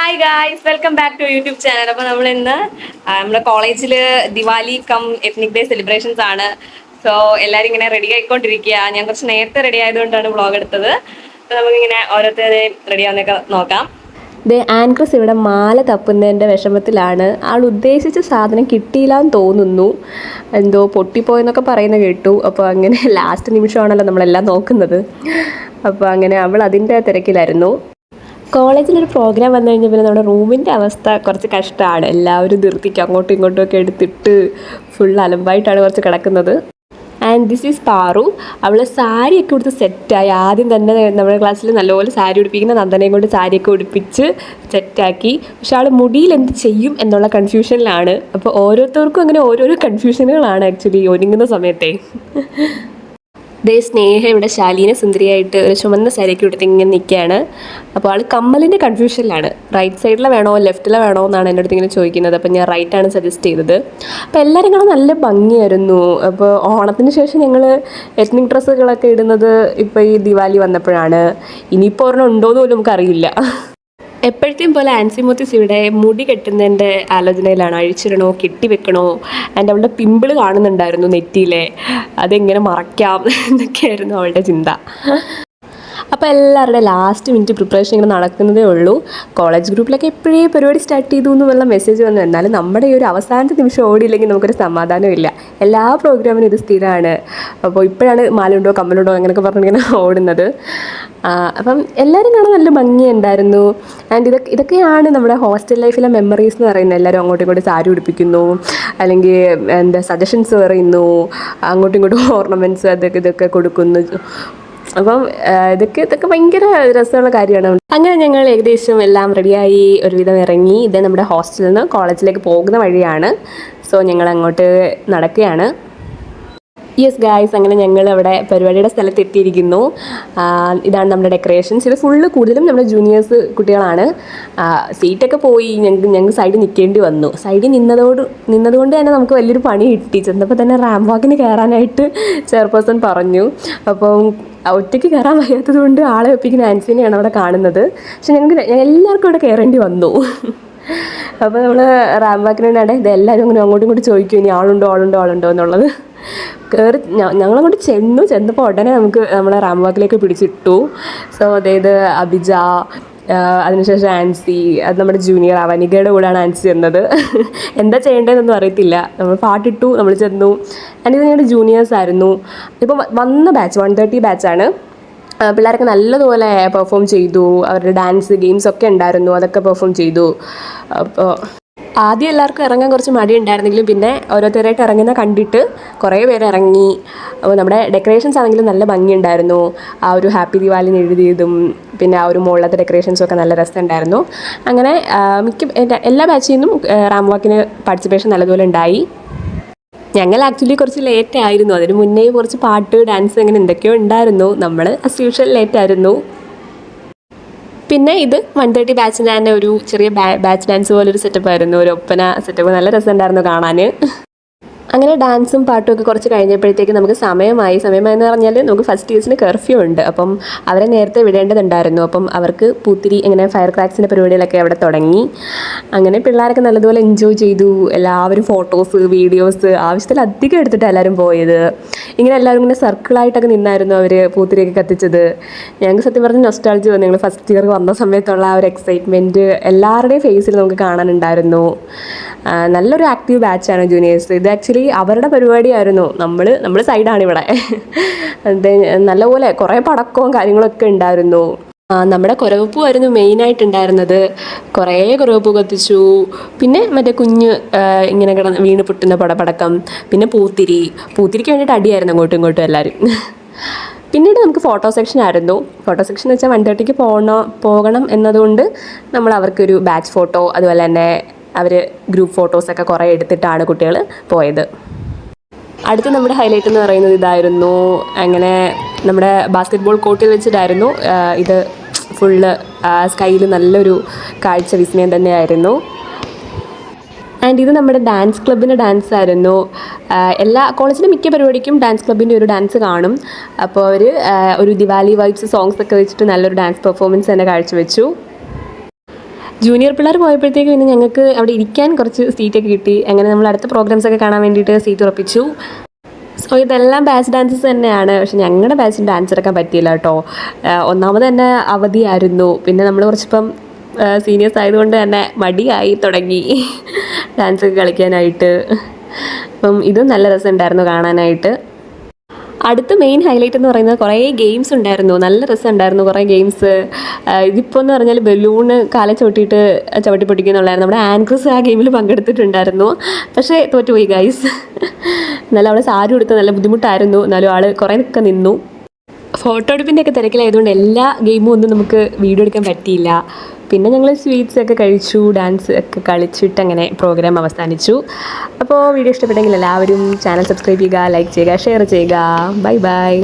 Hi guys, welcome back to YouTube channel. അപ്പോൾ നമ്മൾ ഇന്ന് നമ്മുടെ കോളേജിൽ Diwali cum ethnic day celebrations ആണ്. സോ എല്ലാവരും ഇങ്ങനെ റെഡി ആയിക്കൊണ്ടിരിക്കുക. ഞാൻ കുറച്ച് നേരത്തെ റെഡി ആയതുകൊണ്ടാണ് വ്ളോഗ് എടുത്തത്. അപ്പോൾ നമുക്കിങ്ങനെ ഓരോരുത്തരെയും റെഡി ആവുന്നതൊക്കെ നോക്കാം. ആൻക്രസ് ഇവിടെ മാല തപ്പുന്നതിൻ്റെ വിഷമത്തിലാണ്. ആൾ ഉദ്ദേശിച്ച സാധനം കിട്ടിയില്ലാന്ന് തോന്നുന്നു, എന്തോ പൊട്ടിപ്പോയെന്നൊക്കെ പറയുന്നത് കേട്ടു. അപ്പോൾ അങ്ങനെ ലാസ്റ്റ് നിമിഷമാണല്ലോ നമ്മളെല്ലാം നോക്കുന്നത്. അപ്പോൾ അങ്ങനെ അവൾ അതിൻ്റെ തിരക്കിലായിരുന്നു. കോളേജിലൊരു പ്രോഗ്രാം വന്നു കഴിഞ്ഞാൽ പിന്നെ നമ്മുടെ റൂമിൻ്റെ അവസ്ഥ കുറച്ച് കഷ്ടമാണ്. എല്ലാവരും ധൃതിക്ക് അങ്ങോട്ടും ഇങ്ങോട്ടും ഒക്കെ എടുത്തിട്ട് ഫുൾ അലമ്പായിട്ടാണ് കുറച്ച് കിടക്കുന്നത്. And this is Paru. അവൾ സാരിയൊക്കെ കൊടുത്ത് സെറ്റായി. ആദ്യം തന്നെ നമ്മുടെ ക്ലാസ്സിൽ നല്ലപോലെ സാരി ഉടുപ്പിക്കുന്ന നന്ദനയും കൊണ്ട് സാരിയൊക്കെ ഉടുപ്പിച്ച് സെറ്റാക്കി. പക്ഷെ ആൾ മുടിയിൽ എന്ത് ചെയ്യും എന്നുള്ള കൺഫ്യൂഷനിലാണ്. അപ്പോൾ ഓരോരുത്തർക്കും അങ്ങനെ ഓരോരോ കൺഫ്യൂഷനുകളാണ് ആക്ച്വലി ഒരുങ്ങുന്ന സമയത്തെ. സ്നേഹ ഇവിടെ ശാലീന സുന്ദരിയായിട്ട് ഒരു ചുമന്ന സാരിയൊക്കെ എടുത്ത് ഇങ്ങനെ നിൽക്കുകയാണ്. അപ്പോൾ ആൾ കമ്മലിൻ്റെ കൺഫ്യൂഷനിലാണ്. റൈറ്റ് സൈഡിലെ വേണോ ലെഫ്റ്റിലെ വേണോ എന്നാണ് എൻ്റെ അടുത്ത് ഇങ്ങനെ ചോദിക്കുന്നത്. അപ്പോൾ ഞാൻ റൈറ്റാണ് സജസ്റ്റ് ചെയ്തത്. അപ്പോൾ എല്ലാവരും കാണാൻ നല്ല ഭംഗിയായിരുന്നു. അപ്പോൾ ഓണത്തിന് ശേഷം ഞങ്ങൾ എത്നിക് ഡ്രസ്സുകളൊക്കെ ഇടുന്നത് ഇപ്പോൾ ഈ ദിവാലി വന്നപ്പോഴാണ്. ഇനിയിപ്പോൾ ഒരെണ്ണം ഉണ്ടോയെന്ന് പോലും നമുക്കറിയില്ല. എപ്പോഴത്തെയും പോലെ ആൻസിമോത്തിസ് ഇവിടെ മുടി കെട്ടുന്നതിൻ്റെ ആലോചനയിലാണ്. അഴിച്ചിടണോ കെട്ടിവെക്കണോ? ആൻഡ് അവളുടെ പിമ്പിൾ കാണുന്നുണ്ടായിരുന്നു നെറ്റിയിലെ. അതെങ്ങനെ മറയ്ക്കാം എന്നൊക്കെയായിരുന്നു അവളുടെ ചിന്ത. അപ്പോൾ എല്ലാവരുടെ ലാസ്റ്റ് മിനിറ്റ് പ്രിപ്പറേഷൻ ഇങ്ങനെ നടക്കുന്നതേ ഉള്ളൂ. കോളേജ് ഗ്രൂപ്പിലൊക്കെ എപ്പോഴേ പരിപാടി സ്റ്റാർട്ട് ചെയ്തു എന്നുള്ള മെസ്സേജ് വന്നു. എന്നാലും നമ്മുടെ ഈ ഒരു അവസാനത്തെ നിമിഷം ഓടിയില്ലെങ്കിൽ നമുക്കൊരു സമാധാനമില്ല. എല്ലാ പ്രോഗ്രാമിനും ഇത് സ്ഥിരമാണ്. അപ്പോൾ ഇപ്പോഴാണ് മാലുണ്ടോ കമ്മലുണ്ടോ അങ്ങനെയൊക്കെ പറഞ്ഞിങ്ങനെ ഓടുന്നത്. അപ്പം എല്ലാവരും കാണാൻ നല്ല ഭംഗിയുണ്ടായിരുന്നു. ആൻഡ് ഇതൊക്കെയാണ് നമ്മുടെ ഹോസ്റ്റൽ ലൈഫിലെ മെമ്മറീസ് എന്ന് പറയുന്നത്. എല്ലാവരും അങ്ങോട്ടും ഇങ്ങോട്ടും സാരി ഉടുപ്പിക്കുന്നു, അല്ലെങ്കിൽ എന്താ സജഷൻസ് പറയുന്നു, അങ്ങോട്ടും ഇങ്ങോട്ടും ഓർണമെൻറ്റ്സ് ഇതൊക്കെ കൊടുക്കുന്നു. അപ്പം ഇതൊക്കെ ഭയങ്കര രസമുള്ള കാര്യമാണ്. അങ്ങനെ ഞങ്ങൾ ഏകദേശം എല്ലാം റെഡിയായി ഒരുവിധം ഇറങ്ങി. ഇത് നമ്മുടെ ഹോസ്റ്റലിൽ നിന്ന് കോളേജിലേക്ക് പോകുന്ന വഴിയാണ്. സോ ഞങ്ങൾ അങ്ങോട്ട് നടക്കുകയാണ്. യെസ് ഗായ്സ്, അങ്ങനെ ഞങ്ങൾ അവിടെ പരിപാടിയുടെ സ്ഥലത്ത് എത്തിയിരിക്കുന്നു. ഇതാണ് നമ്മുടെ ഡെക്കറേഷൻസ്. ഇത് ഫുള്ള് കൂടുതലും നമ്മുടെ ജൂനിയേഴ്സ് കുട്ടികളാണ്. സീറ്റൊക്കെ പോയി ഞങ്ങൾ സൈഡിൽ നിൽക്കേണ്ടി വന്നു. സൈഡിൽ നിന്നതുകൊണ്ട് തന്നെ നമുക്ക് വലിയൊരു പണി കിട്ടി. ചെന്നപ്പോൾ തന്നെ റാമ്പ് വാക്കിന് കയറാനായിട്ട് ചെയർപേഴ്സൺ പറഞ്ഞു. അപ്പം ഒറ്റയ്ക്ക് കയറാൻ വയ്യാത്തത് കൊണ്ട് ആളെ ഒപ്പിക്കുന്ന ആൻസിനെയാണ് അവിടെ കാണുന്നത്. പക്ഷെ ഞങ്ങൾക്ക് എല്ലാവർക്കും ഇവിടെ കയറേണ്ടി വന്നു. അപ്പോൾ നമ്മൾ റാമ്പ് വാക്കിനുണ്ടായിട്ട് ഇത് എല്ലാവരും അങ്ങനെ അങ്ങോട്ടും ഇങ്ങോട്ടും ചോദിക്കും, ഇനി ആളുണ്ടോ എന്നുള്ളത്. ഞങ്ങളങ്ങോട്ട് ചെന്നപ്പോൾ ഉടനെ നമുക്ക് നമ്മളെ റാമ്പ് വാക്കിലേക്ക് പിടിച്ചിട്ടു. സോ അതായത് അഭിജ, അതിനുശേഷം ആൻസി, അത് നമ്മുടെ ജൂനിയർ അവനികയുടെ കൂടെയാണ് ആൻസി ചെന്നത്. എന്താ ചെയ്യേണ്ടതെന്നൊന്നും അറിയത്തില്ല. നമ്മൾ പാട്ടിട്ടു, നമ്മൾ ചെന്നു. ആൻഡ് ഇത് ഞങ്ങളുടെ ജൂനിയേഴ്സ് ആയിരുന്നു. ഇപ്പോൾ വന്ന ബാച്ച് 130 ബാച്ചാണ്. പിള്ളേരൊക്കെ നല്ലതുപോലെ പെർഫോം ചെയ്തു. അവരുടെ ഡാൻസ് ഗെയിംസ് ഒക്കെ ഉണ്ടായിരുന്നു, അതൊക്കെ പെർഫോം ചെയ്തു. അപ്പോൾ ആദ്യം എല്ലാവർക്കും ഇറങ്ങാൻ കുറച്ച് മടി ഉണ്ടായിരുന്നെങ്കിലും പിന്നെ ഓരോരുത്തരായിട്ട് ഇറങ്ങുന്ന കണ്ടിട്ട് കുറേ പേര് ഇറങ്ങി. അപ്പോൾ നമ്മുടെ ഡെക്കറേഷൻസ് ആണെങ്കിലും നല്ല ഭംഗിയുണ്ടായിരുന്നു. ആ ഒരു ഹാപ്പി ദിവാലിന്ന് എഴുതിയതും പിന്നെ ആ ഒരു മുകളിലത്തെ ഡെക്കറേഷൻസും ഒക്കെ നല്ല രസമുണ്ടായിരുന്നു. അങ്ങനെ എല്ലാ ബാച്ചിൽ നിന്നും റാമ്പ് വാക്കിന് പാർട്ടിസിപ്പേഷൻ നല്ലതുപോലെ ഉണ്ടായി. ഞങ്ങൾ ആക്ച്വലി കുറച്ച് ലേറ്റ് ആയിരുന്നു. അതിന് മുന്നേ കുറച്ച് പാട്ട് ഡാൻസ് അങ്ങനെ എന്തൊക്കെയോ ഉണ്ടായിരുന്നു. നമ്മൾ ആസ് യൂഷ്വൽ ലേറ്റ് ആയിരുന്നു. പിന്നെ ഇത് 130 ബാച്ചിൻ്റെ തന്നെ ഒരു ചെറിയ ബാച്ച് ഡാൻസ് പോലൊരു സെറ്റപ്പ് ആയിരുന്നു. ഒരു ഒപ്പന സെറ്റപ്പ് നല്ല രസമുണ്ടായിരുന്നു കാണാൻ. അങ്ങനെ ഡാൻസും പാട്ടും ഒക്കെ കുറച്ച് കഴിഞ്ഞപ്പോഴത്തേക്ക് നമുക്ക് സമയമായെന്ന് പറഞ്ഞാൽ നമുക്ക് ഫസ്റ്റ് ഇയേഴ്സിന് കർഫ്യൂ ഉണ്ട്. അപ്പം അവരെ നേരത്തെ വിടേണ്ടതുണ്ടായിരുന്നു. അപ്പം അവർക്ക് പൂത്തിരി ഇങ്ങനെ ഫയർ ക്രാക്സിൻ്റെ പരിപാടികളൊക്കെ അവിടെ തുടങ്ങി. അങ്ങനെ പിള്ളേരൊക്കെ നല്ലതുപോലെ എൻജോയ് ചെയ്തു. എല്ലാവരും ഫോട്ടോസ് വീഡിയോസ് ആവശ്യത്തിലധികം എടുത്തിട്ടാണ് എല്ലാവരും പോയത്. ഇങ്ങനെ എല്ലാവരും ഇങ്ങനെ സർക്കിളായിട്ടൊക്കെ നിന്നായിരുന്നു അവർ പൂത്തിരിയൊക്കെ കത്തിച്ചത്. ഞങ്ങൾക്ക് സത്യം പറഞ്ഞ് നൊസ്റ്റാൾജി വന്നു. ഞങ്ങൾ ഫസ്റ്റ് ഇയർ വന്ന സമയത്തുള്ള ആ ഒരു എക്സൈറ്റ്മെൻറ്റ് എല്ലാവരുടെയും ഫേസിൽ നമുക്ക് കാണാനുണ്ടായിരുന്നു. നല്ലൊരു ആക്റ്റീവ് ബാച്ചാണ് ജൂനിയേഴ്സ്. ഇത് ആക്ച്വലി അവരുടെ പരിപാടിയായിരുന്നു. നമ്മൾ സൈഡാണ് ഇവിടെ. നല്ലപോലെ കുറേ പടക്കവും കാര്യങ്ങളൊക്കെ ഉണ്ടായിരുന്നു. നമ്മുടെ കുരവപ്പൂവായിരുന്നു മെയിനായിട്ടുണ്ടായിരുന്നത്. കുറേ കുരവപ്പൂ കത്തിച്ചു. പിന്നെ മറ്റേ കുഞ്ഞ് ഇങ്ങനെ വീണ് പൊട്ടുന്ന പടക്കം, പിന്നെ പൂത്തിരിക്ക് വേണ്ടിയിട്ട് അടിയായിരുന്നു അങ്ങോട്ടും ഇങ്ങോട്ടും എല്ലാവരും. പിന്നീട് നമുക്ക് ഫോട്ടോ സെക്ഷൻ ആയിരുന്നു. ഫോട്ടോ സെക്ഷൻ എന്ന് വെച്ചാൽ 130ക്ക് പോകണം എന്നതുകൊണ്ട് നമ്മൾ അവർക്കൊരു ബാച്ച് ഫോട്ടോ, അതുപോലെ തന്നെ അവർ ഗ്രൂപ്പ് ഫോട്ടോസൊക്കെ കുറേ എടുത്തിട്ടാണ് കുട്ടികൾ പോയത്. അടുത്ത് നമ്മുടെ ഹൈലൈറ്റ് എന്ന് പറയുന്നത് ഇതായിരുന്നു. അങ്ങനെ നമ്മുടെ ബാസ്കറ്റ് കോർട്ടിൽ വെച്ചിട്ടായിരുന്നു ഇത്. ഫുള്ള് സ്കൈയിൽ നല്ലൊരു കാഴ്ച വിസ്മയം തന്നെയായിരുന്നു. ആൻഡ് ഇത് നമ്മുടെ ഡാൻസ് ക്ലബിൻ്റെ ഡാൻസ് ആയിരുന്നു. എല്ലാ കോളേജിൻ്റെ മിക്ക പരിപാടിക്കും ഡാൻസ് ക്ലബിൻ്റെ ഒരു ഡാൻസ് കാണും. അപ്പോൾ അവർ ഒരു ദിവാലി വൈബ്സ് സോങ്സ് ഒക്കെ വെച്ചിട്ട് നല്ലൊരു ഡാൻസ് പെർഫോമൻസ് തന്നെ കാഴ്ചവെച്ചു. ജൂനിയർ പിള്ളേർ പോയപ്പോഴത്തേക്ക് പിന്നെ ഞങ്ങൾക്ക് അവിടെ ഇരിക്കാൻ കുറച്ച് സീറ്റൊക്കെ കിട്ടി. അങ്ങനെ നമ്മൾ അടുത്ത പ്രോഗ്രാംസ് ഒക്കെ കാണാൻ വേണ്ടിയിട്ട് സീറ്റ് ഉറപ്പിച്ചു. സോ ഇതെല്ലാം ബാച്ച് ഡാൻസസ് തന്നെയാണ്. പക്ഷെ ഞങ്ങളുടെ ബാച്ചിന് ഡാൻസ് എടുക്കാൻ പറ്റിയില്ല കേട്ടോ. ഒന്നാമത് തന്നെ അവധിയായിരുന്നു. പിന്നെ നമ്മൾ കുറച്ചിപ്പം സീനിയേഴ്സ് ആയതുകൊണ്ട് തന്നെ മടിയായി തുടങ്ങി ഡാൻസൊക്കെ കളിക്കാനായിട്ട്. അപ്പം ഇതും നല്ല രസമുണ്ടായിരുന്നു കാണാനായിട്ട്. അടുത്ത മെയിൻ ഹൈലൈറ്റ് എന്ന് പറയുന്നത് കുറേ ഗെയിംസ് ഉണ്ടായിരുന്നു. നല്ല രസമുണ്ടായിരുന്നു കുറേ ഗെയിംസ്. ഇതിപ്പോൾ എന്ന് പറഞ്ഞാൽ ബലൂണ് കാലെ ചവിട്ടി പൊട്ടിക്കുന്നുള്ളായിരുന്നു. നമ്മുടെ ആൻക്രസ് ആ ഗെയിമിൽ പങ്കെടുത്തിട്ടുണ്ടായിരുന്നു. പക്ഷേ തോറ്റുപോയി ഗൈസ്. എന്നാലും അവൾ സാരി കൊടുത്ത് നല്ല ബുദ്ധിമുട്ടായിരുന്നു. എന്നാലും ആൾ കുറേ ഒക്കെ നിന്നു. ഫോട്ടോ എടുപ്പിൻ്റെ ഒക്കെ തിരക്കിലായതുകൊണ്ട് എല്ലാ ഗെയിമും ഒന്നും നമുക്ക് വീഡിയോ എടുക്കാൻ പറ്റിയില്ല. പിന്നെ ഞങ്ങൾ സ്വീറ്റ്സ് ഒക്കെ കഴിച്ചു, ഡാൻസ് ഒക്കെ കളിച്ചിട്ട് അങ്ങനെ പ്രോഗ്രാം അവസാനിച്ചു. അപ്പോൾ വീഡിയോ ഇഷ്ടപ്പെട്ടെങ്കിൽ എല്ലാവരും ചാനൽ സബ്സ്ക്രൈബ് ചെയ്യുക, ലൈക്ക് ചെയ്യുക, ഷെയർ ചെയ്യുക. Bye bye.